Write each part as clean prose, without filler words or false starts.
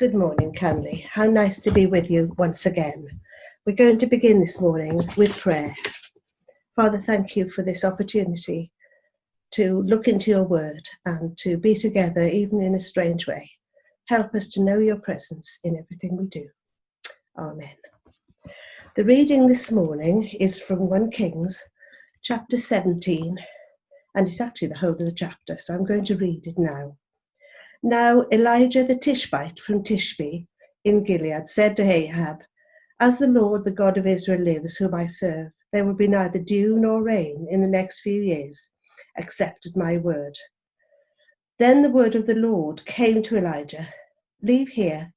Good morning, Canley. How nice to be with you once again. We're going to begin this morning with prayer. Father, thank you for this opportunity to look into your word and to be together even in a strange way. Help us to know your presence in everything we do. Amen. The reading this morning is from 1 Kings, chapter 17, and it's actually the whole of the chapter, so I'm going to read it now. Now Elijah the Tishbite from Tishbe in Gilead said to Ahab, "As the Lord, the God of Israel lives, whom I serve, there will be neither dew nor rain in the next few years, except at my word." Then the word of the Lord came to Elijah, "Leave here,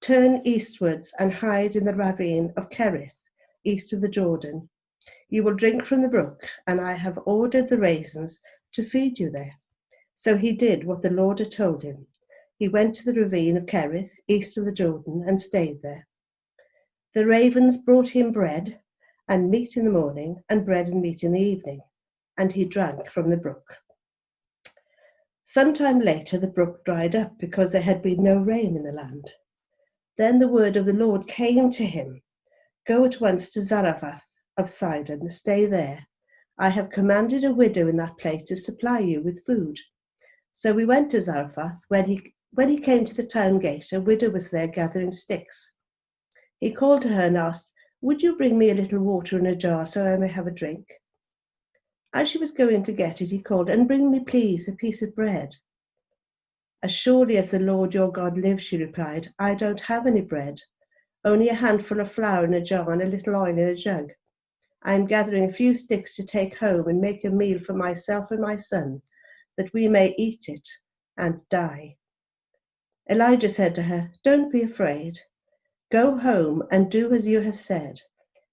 turn eastwards and hide in the ravine of Kerith, east of the Jordan. You will drink from the brook, and I have ordered the ravens to feed you there." So he did what the Lord had told him. He went to the ravine of Kerith, east of the Jordan, and stayed there. The ravens brought him bread and meat in the morning, and bread and meat in the evening, and he drank from the brook. Sometime later the brook dried up because there had been no rain in the land. Then the word of the Lord came to him, "Go at once to Zarephath of Sidon and stay there. I have commanded a widow in that place to supply you with food." So we went to Zarephath. When he came to the town gate, a widow was there gathering sticks. He called to her and asked, "Would you bring me a little water in a jar so I may have a drink?" As she was going to get it, he called, "And bring me, please, a piece of bread." "As surely as the Lord your God lives," she replied, "I don't have any bread, only a handful of flour in a jar and a little oil in a jug. I am gathering a few sticks to take home and make a meal for myself and my son, that we may eat it and die." Elijah said to her, "Don't be afraid. Go home and do as you have said.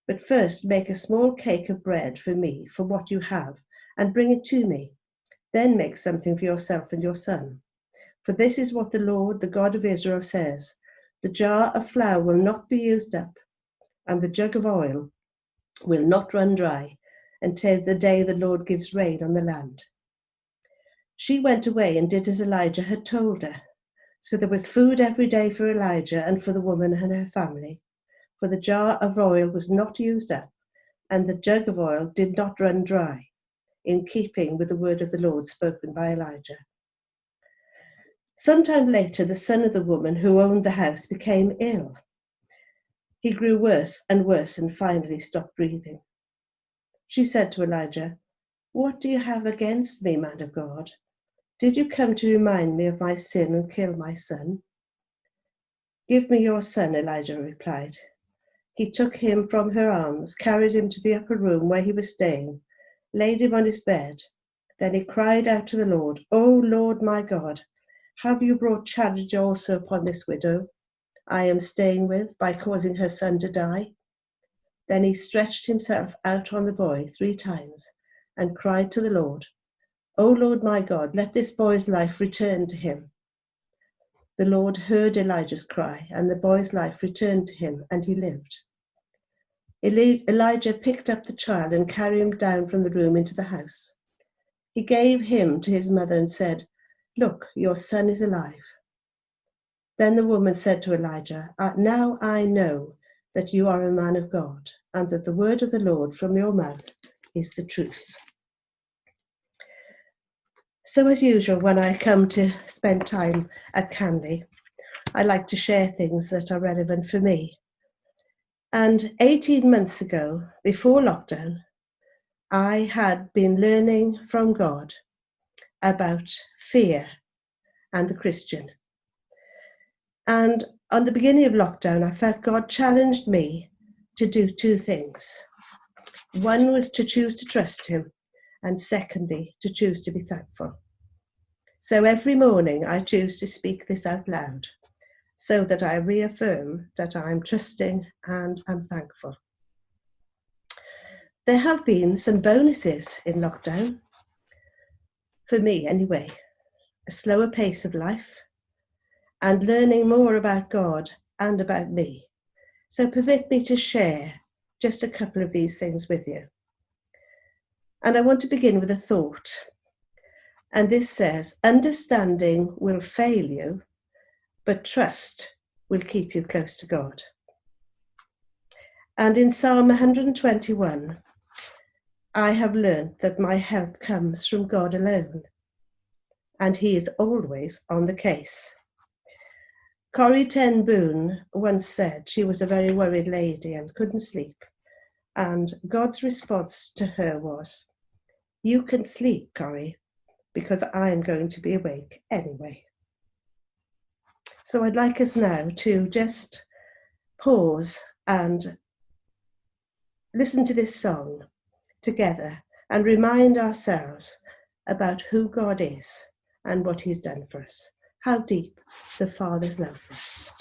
But first make a small cake of bread for me from what you have and bring it to me. Then make something for yourself and your son. For this is what the Lord, the God of Israel, says: the jar of flour will not be used up, and the jug of oil will not run dry until the day the Lord gives rain on the land." She went away and did as Elijah had told her. So there was food every day for Elijah and for the woman and her family, for the jar of oil was not used up, and the jug of oil did not run dry, in keeping with the word of the Lord spoken by Elijah. Sometime later, the son of the woman who owned the house became ill. He grew worse and finally stopped breathing. She said to Elijah, "What do you have against me, man of God? Did you come to remind me of my sin and kill my son?" "Give me your son," Elijah replied. He took him from her arms, carried him to the upper room where he was staying, laid him on his bed. Then he cried out to the Lord, "O Lord my God, have you brought charge also upon this widow I am staying with by causing her son to die?" Then he stretched himself out on the boy 3 times and cried to the Lord, "O Lord my God, let this boy's life return to him." The Lord heard Elijah's cry, and the boy's life returned to him, and he lived. Elijah picked up the child and carried him down from the room into the house. He gave him to his mother and said, "Look, your son is alive." Then the woman said to Elijah, "Now I know that you are a man of God, and that the word of the Lord from your mouth is the truth." So as usual, when I come to spend time at Canley, I like to share things that are relevant for me. And 18 months ago, before lockdown, I had been learning from God about fear and the Christian. And on the beginning of lockdown, I felt God challenged me to do 2 things. One was to choose to trust him, and secondly, to choose to be thankful. So every morning I choose to speak this out loud, so that I reaffirm that I'm trusting and I'm thankful. There have been some bonuses in lockdown, for me anyway. A slower pace of life and learning more about God and about me. So permit me to share just a couple of these things with you. And I want to begin with a thought. And this says, understanding will fail you, but trust will keep you close to God. And in Psalm 121, I have learned that my help comes from God alone, and he is always on the case. Corrie ten Boom once said she was a very worried lady and couldn't sleep, and God's response to her was, "You can sleep, Corrie, because I'm going to be awake anyway." So I'd like us now to just pause and listen to this song together and remind ourselves about who God is and what he's done for us, how deep the Father's love for us.